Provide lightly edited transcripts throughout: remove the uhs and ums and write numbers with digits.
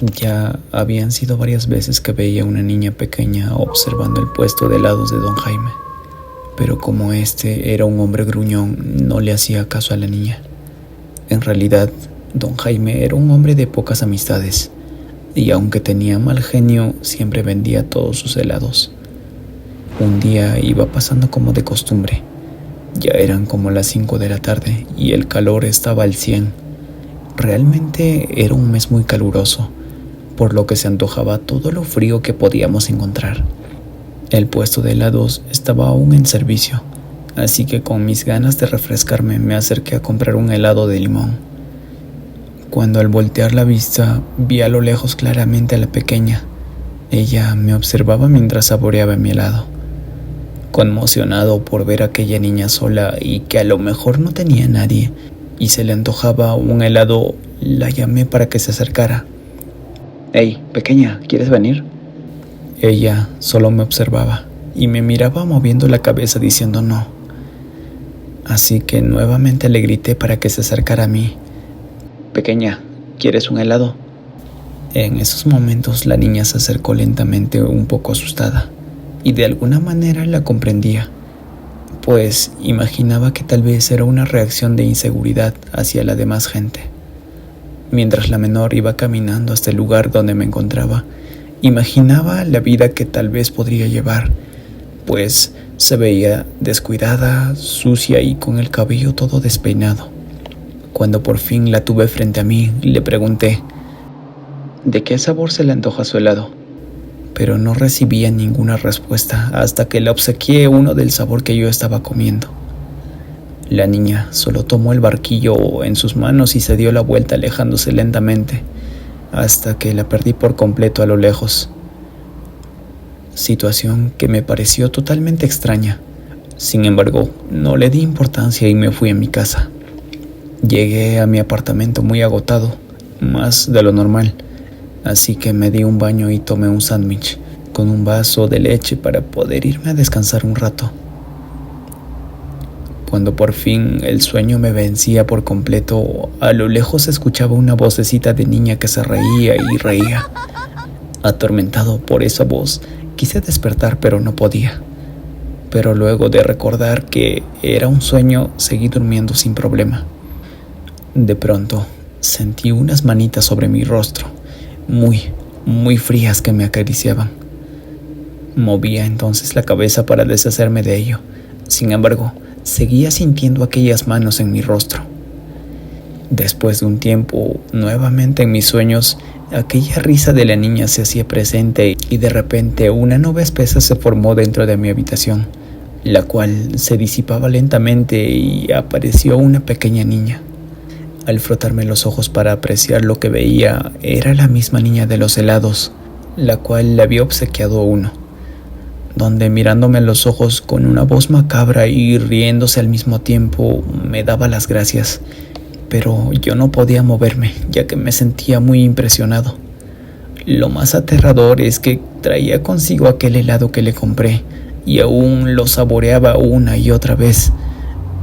Ya habían sido varias veces que veía a una niña pequeña observando el puesto de helados de don Jaime, pero como este era un hombre gruñón, no le hacía caso a la niña. En realidad, don Jaime era un hombre de pocas amistades, y aunque tenía mal genio, siempre vendía todos sus helados. Un día iba pasando como de costumbre. Ya eran como las 5 de la tarde y el calor estaba al 100. Realmente era un mes muy caluroso, por lo que se antojaba todo lo frío que podíamos encontrar. El puesto de helados estaba aún en servicio, así que con mis ganas de refrescarme me acerqué a comprar un helado de limón. Cuando al voltear la vista vi a lo lejos claramente a la pequeña. Ella me observaba mientras saboreaba mi helado. Conmocionado por ver a aquella niña sola y que a lo mejor no tenía a nadie y se le antojaba un helado, la llamé para que se acercara. «Hey, pequeña, ¿quieres venir?». Ella solo me observaba y me miraba moviendo la cabeza diciendo no. Así que nuevamente le grité para que se acercara a mí. «Pequeña, ¿quieres un helado?». En esos momentos la niña se acercó lentamente, un poco asustada, y de alguna manera la comprendía, pues imaginaba que tal vez era una reacción de inseguridad hacia la demás gente. Mientras la menor iba caminando hasta el lugar donde me encontraba, imaginaba la vida que tal vez podría llevar, pues se veía descuidada, sucia y con el cabello todo despeinado. Cuando por fin la tuve frente a mí, le pregunté ¿de qué sabor se le antoja su helado? Pero no recibía ninguna respuesta hasta que le obsequié uno del sabor que yo estaba comiendo. La niña solo tomó el barquillo en sus manos y se dio la vuelta alejándose lentamente, hasta que la perdí por completo a lo lejos. Situación que me pareció totalmente extraña. Sin embargo, no le di importancia y me fui a mi casa. Llegué a mi apartamento muy agotado, más de lo normal, así que me di un baño y tomé un sándwich con un vaso de leche para poder irme a descansar un rato. Cuando por fin el sueño me vencía por completo, a lo lejos se escuchaba una vocecita de niña que se reía y reía. Atormentado por esa voz, quise despertar pero no podía. Pero luego de recordar que era un sueño, seguí durmiendo sin problema. De pronto, sentí unas manitas sobre mi rostro, muy frías que me acariciaban. Movía entonces la cabeza para deshacerme de ello. Sin embargo, seguía sintiendo aquellas manos en mi rostro. Después de un tiempo, nuevamente en mis sueños, aquella risa de la niña se hacía presente y de repente una nube espesa se formó dentro de mi habitación, la cual se disipaba lentamente y apareció una pequeña niña. Al frotarme los ojos para apreciar lo que veía, era la misma niña de los helados, la cual le había obsequiado uno, donde mirándome a los ojos con una voz macabra y riéndose al mismo tiempo, me daba las gracias. Pero yo no podía moverme, ya que me sentía muy impresionado. Lo más aterrador es que traía consigo aquel helado que le compré, y aún lo saboreaba una y otra vez.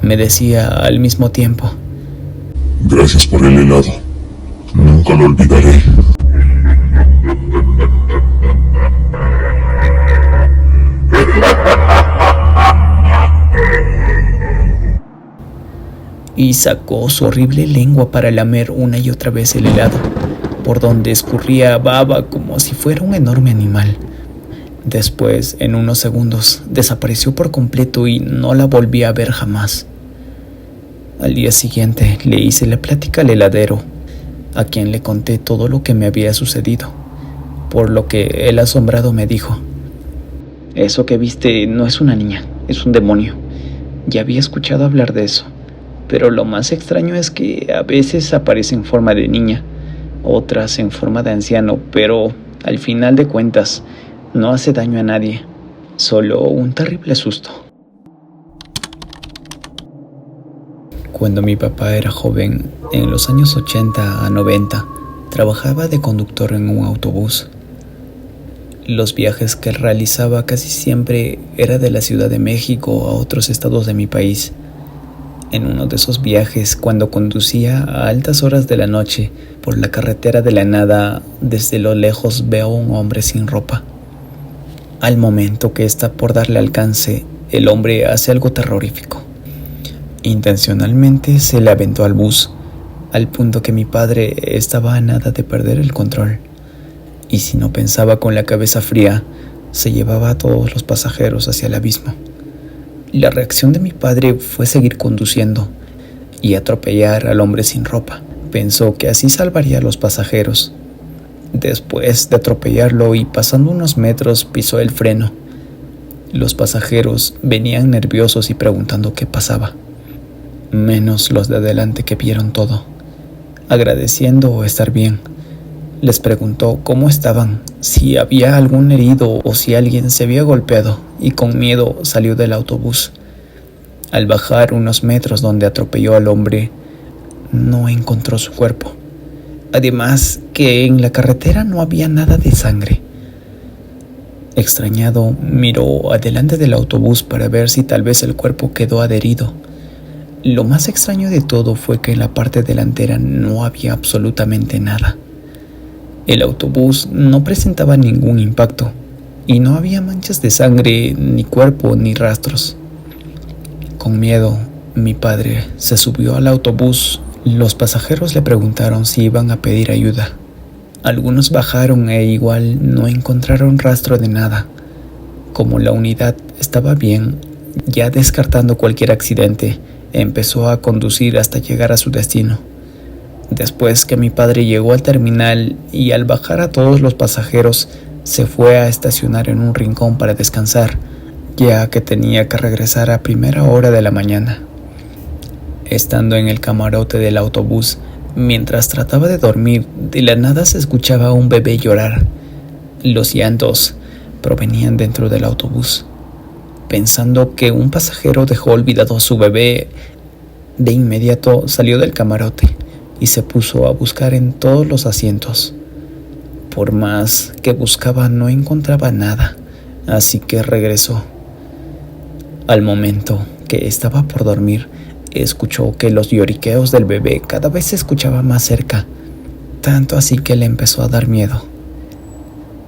Me decía al mismo tiempo: «Gracias por el helado. Nunca lo olvidaré». Y sacó su horrible lengua para lamer una y otra vez el helado, por donde escurría baba como si fuera un enorme animal. Después, en unos segundos, desapareció por completo y no la volví a ver jamás. Al día siguiente le hice la plática al heladero, a quien le conté todo lo que me había sucedido, por lo que él asombrado me dijo: «Eso que viste no es una niña, es un demonio. Ya había escuchado hablar de eso, pero lo más extraño es que a veces aparece en forma de niña, otras en forma de anciano, pero al final de cuentas no hace daño a nadie, solo un terrible susto». Cuando mi papá era joven, en los años 80 a 90, trabajaba de conductor en un autobús. Los viajes que él realizaba casi siempre era de la Ciudad de México a otros estados de mi país. En uno de esos viajes, cuando conducía a altas horas de la noche por la carretera, de la nada, desde lo lejos veo a un hombre sin ropa. Al momento que está por darle alcance, el hombre hace algo terrorífico. Intencionalmente se le aventó al bus, al punto que mi padre estaba a nada de perder el control. Y si no pensaba con la cabeza fría, se llevaba a todos los pasajeros hacia el abismo. La reacción de mi padre fue seguir conduciendo y atropellar al hombre sin ropa. Pensó que así salvaría a los pasajeros. Después de atropellarlo y pasando unos metros, pisó el freno. Los pasajeros venían nerviosos y preguntando qué pasaba, menos los de adelante, que vieron todo. Agradeciendo estar bien, les preguntó cómo estaban, si había algún herido o si alguien se había golpeado, y con miedo salió del autobús. Al bajar unos metros donde atropelló al hombre, no encontró su cuerpo. Además que en la carretera no había nada de sangre. Extrañado, miró adelante del autobús para ver si tal vez el cuerpo quedó adherido. Lo más extraño de todo fue que en la parte delantera no había absolutamente nada. El autobús no presentaba ningún impacto y no había manchas de sangre, ni cuerpo, ni rastros. Con miedo, mi padre se subió al autobús. Los pasajeros le preguntaron si iban a pedir ayuda. Algunos bajaron e igual no encontraron rastro de nada. Como la unidad estaba bien, ya descartando cualquier accidente, empezó a conducir hasta llegar a su destino. Después que mi padre llegó al terminal y al bajar a todos los pasajeros, se fue a estacionar en un rincón para descansar, ya que tenía que regresar a primera hora de la mañana. Estando en el camarote del autobús, mientras trataba de dormir, de la nada se escuchaba a un bebé llorar. Los llantos provenían dentro del autobús. Pensando que un pasajero dejó olvidado a su bebé, de inmediato salió del camarote y se puso a buscar en todos los asientos. Por más que buscaba, no encontraba nada, así que regresó. Al momento que estaba por dormir, escuchó que los lloriqueos del bebé cada vez se escuchaban más cerca, tanto así que le empezó a dar miedo.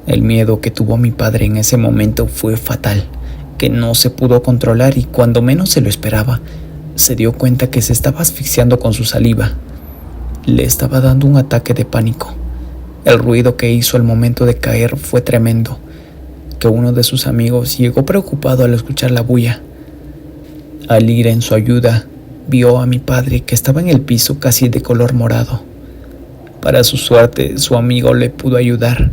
El miedo que tuvo mi padre en ese momento fue fatal, que no se pudo controlar, y cuando menos se lo esperaba, se dio cuenta que se estaba asfixiando con su saliva. Le estaba dando un ataque de pánico. El ruido que hizo al momento de caer fue tremendo, que uno de sus amigos llegó preocupado al escuchar la bulla. Al ir en su ayuda, vio a mi padre que estaba en el piso casi de color morado. Para su suerte, su amigo le pudo ayudar,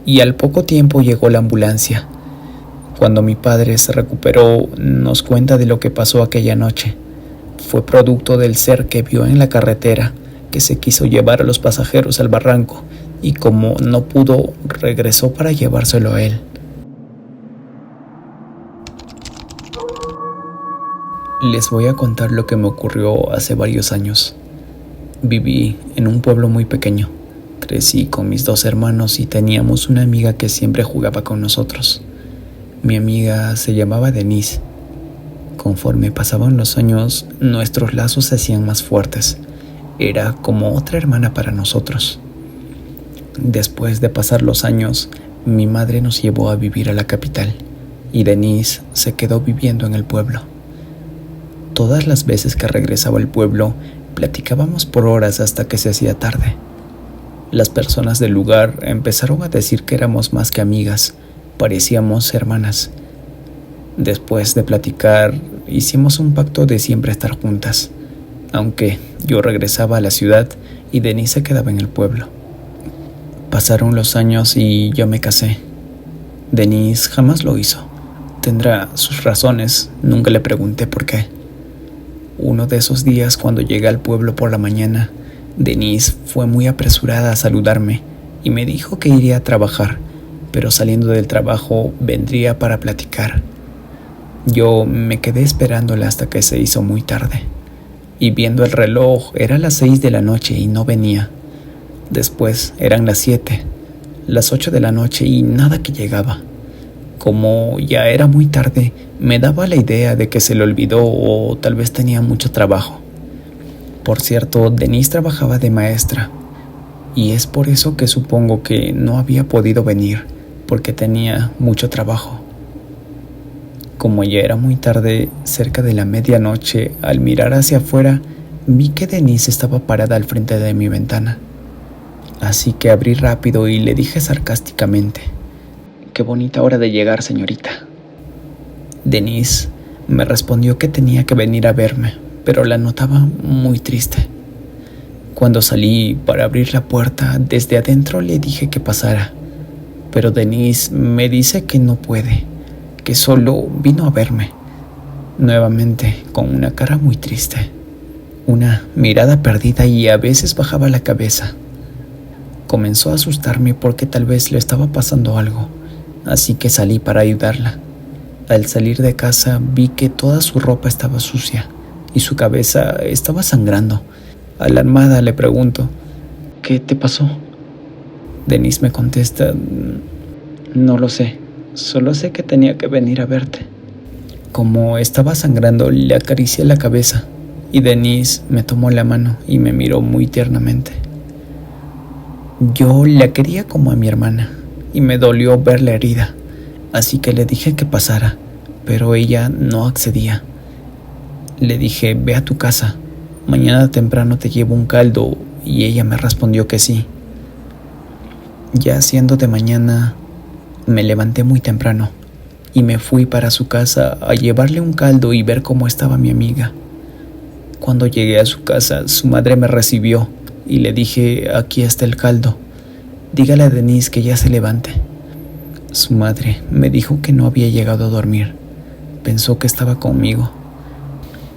y al poco tiempo llegó la ambulancia. Cuando mi padre se recuperó, nos cuenta de lo que pasó aquella noche. Fue producto del ser que vio en la carretera, que se quiso llevar a los pasajeros al barranco, y como no pudo, regresó para llevárselo a él. Les voy a contar lo que me ocurrió hace varios años. Viví en un pueblo muy pequeño. Crecí con mis 2 hermanos y teníamos una amiga que siempre jugaba con nosotros. Mi amiga se llamaba Denise. Conforme pasaban los años, nuestros lazos se hacían más fuertes. Era como otra hermana para nosotros. Después de pasar los años, mi madre nos llevó a vivir a la capital y Denise se quedó viviendo en el pueblo. Todas las veces que regresaba al pueblo, platicábamos por horas hasta que se hacía tarde. Las personas del lugar empezaron a decir que éramos más que amigas, parecíamos hermanas. Después de platicar, hicimos un pacto de siempre estar juntas, aunque yo regresaba a la ciudad y Denise se quedaba en el pueblo. Pasaron los años y yo me casé. Denise jamás lo hizo. Tendrá sus razones, nunca le pregunté por qué. Uno de esos días, cuando llegué al pueblo por la mañana, Denise fue muy apresurada a saludarme y me dijo que iría a trabajar, pero saliendo del trabajo vendría para platicar. Yo me quedé esperándola hasta que se hizo muy tarde, y viendo el reloj era las 6 de la noche y no venía. Después eran las 7, las 8 de la noche y nada que llegaba. Como ya era muy tarde, me daba la idea de que se le olvidó o tal vez tenía mucho trabajo. Por cierto, Denise trabajaba de maestra y es por eso que supongo que no había podido venir, porque tenía mucho trabajo. Como ya era muy tarde, cerca de la medianoche, al mirar hacia afuera, vi que Denise estaba parada al frente de mi ventana. Así que abrí rápido y le dije sarcásticamente: «Qué bonita hora de llegar, señorita». Denise me respondió que tenía que venir a verme, pero la notaba muy triste. Cuando salí para abrir la puerta, desde adentro le dije que pasara, pero Denise me dice que no puede, que solo vino a verme, nuevamente con una cara muy triste, una mirada perdida y a veces bajaba la cabeza. Comenzó a asustarme porque tal vez le estaba pasando algo, así que salí para ayudarla. Al salir de casa vi que toda su ropa estaba sucia y su cabeza estaba sangrando. Alarmada le pregunto: «¿Qué te pasó?». Denise me contesta: «No lo sé, solo sé que tenía que venir a verte». Como estaba sangrando, le acaricié la cabeza y Denise me tomó la mano y me miró muy tiernamente. Yo la quería como a mi hermana y me dolió ver la herida, así que le dije que pasara, pero ella no accedía. Le dije: «Ve a tu casa, mañana temprano te llevo un caldo», y ella me respondió que sí. Ya siendo de mañana, me levanté muy temprano y me fui para su casa a llevarle un caldo y ver cómo estaba mi amiga. Cuando llegué a su casa, su madre me recibió y le dije: «Aquí está el caldo, dígale a Denise que ya se levante». Su madre me dijo que no había llegado a dormir, pensó que estaba conmigo.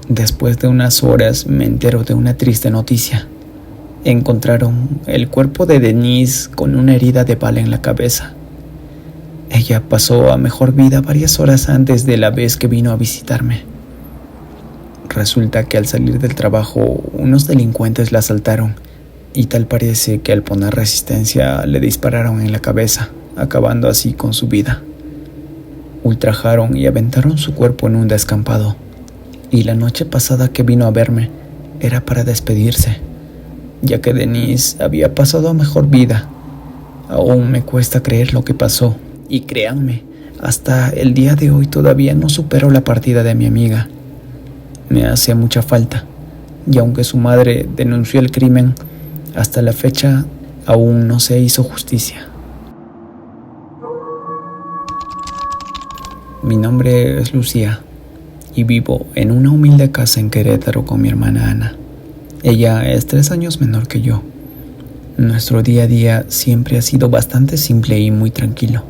Después de unas horas me entero de una triste noticia. Encontraron el cuerpo de Denise con una herida de bala en la cabeza. Ella pasó a mejor vida varias horas antes de la vez que vino a visitarme. Resulta que al salir del trabajo, unos delincuentes la asaltaron y tal parece que al poner resistencia le dispararon en la cabeza, acabando así con su vida. Ultrajaron y aventaron su cuerpo en un descampado, y la noche pasada que vino a verme era para despedirse, ya que Denise había pasado a mejor vida. Aún me cuesta creer lo que pasó, y créanme, hasta el día de hoy todavía no supero la partida de mi amiga. Me hace mucha falta, y aunque su madre denunció el crimen, hasta la fecha aún no se hizo justicia. Mi nombre es Lucía y vivo en una humilde casa en Querétaro con mi hermana Ana. Ella es 3 años menor que yo. Nuestro día a día siempre ha sido bastante simple y muy tranquilo,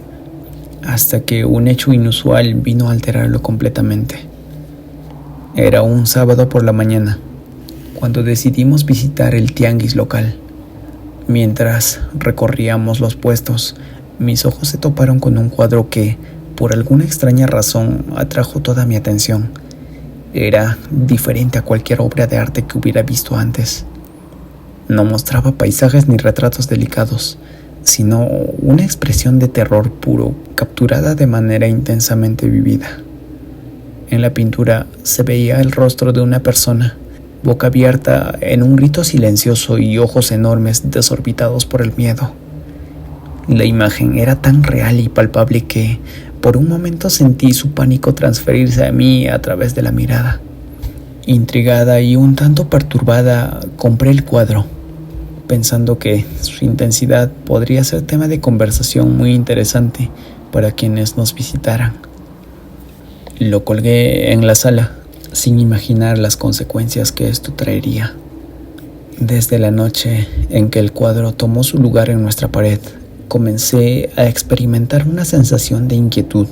hasta que un hecho inusual vino a alterarlo completamente. Era un sábado por la mañana, cuando decidimos visitar el tianguis local. Mientras recorríamos los puestos, mis ojos se toparon con un cuadro que, por alguna extraña razón, atrajo toda mi atención. Era diferente a cualquier obra de arte que hubiera visto antes. No mostraba paisajes ni retratos delicados, sino una expresión de terror puro, capturada de manera intensamente vivida. En la pintura se veía el rostro de una persona, boca abierta en un grito silencioso y ojos enormes desorbitados por el miedo. La imagen era tan real y palpable que, por un momento, sentí su pánico transferirse a mí a través de la mirada. Intrigada y un tanto perturbada, compré el cuadro, pensando que su intensidad podría ser tema de conversación muy interesante para quienes nos visitaran. Lo colgué en la sala, sin imaginar las consecuencias que esto traería. Desde la noche en que el cuadro tomó su lugar en nuestra pared, comencé a experimentar una sensación de inquietud.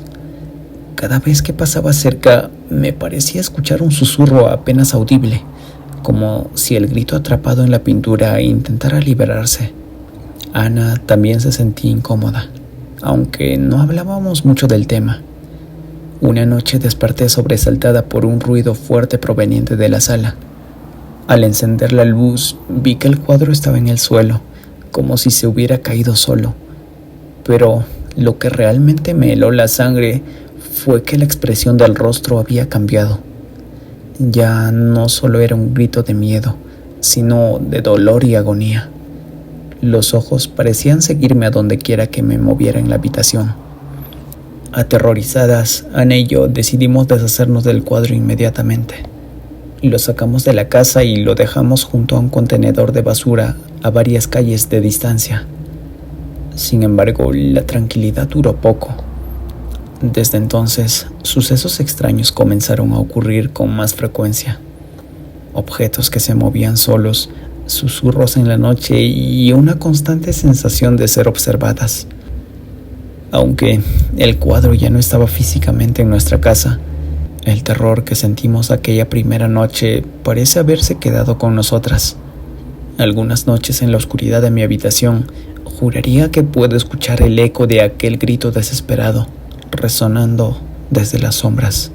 Cada vez que pasaba cerca, me parecía escuchar un susurro apenas audible, como si el grito atrapado en la pintura intentara liberarse. Ana también se sentía incómoda, aunque no hablábamos mucho del tema. Una noche desperté sobresaltada por un ruido fuerte proveniente de la sala. Al encender la luz, vi que el cuadro estaba en el suelo, como si se hubiera caído solo. Pero Lo que realmente me heló la sangre fue que la expresión del rostro había cambiado. Ya no solo era un grito de miedo, sino de dolor y agonía. Los ojos parecían seguirme a donde quiera que me moviera en la habitación. Aterrorizadas, Ana y yo decidimos deshacernos del cuadro inmediatamente. Lo sacamos de la casa y lo dejamos junto a un contenedor de basura a varias calles de distancia. Sin embargo, la tranquilidad duró poco. Desde entonces, sucesos extraños comenzaron a ocurrir con más frecuencia. Objetos que se movían solos, susurros en la noche y una constante sensación de ser observadas. Aunque el cuadro ya no estaba físicamente en nuestra casa, el terror que sentimos aquella primera noche parece haberse quedado con nosotras. Algunas noches en la oscuridad de mi habitación, juraría que puedo escuchar el eco de aquel grito desesperado, resonando desde las sombras.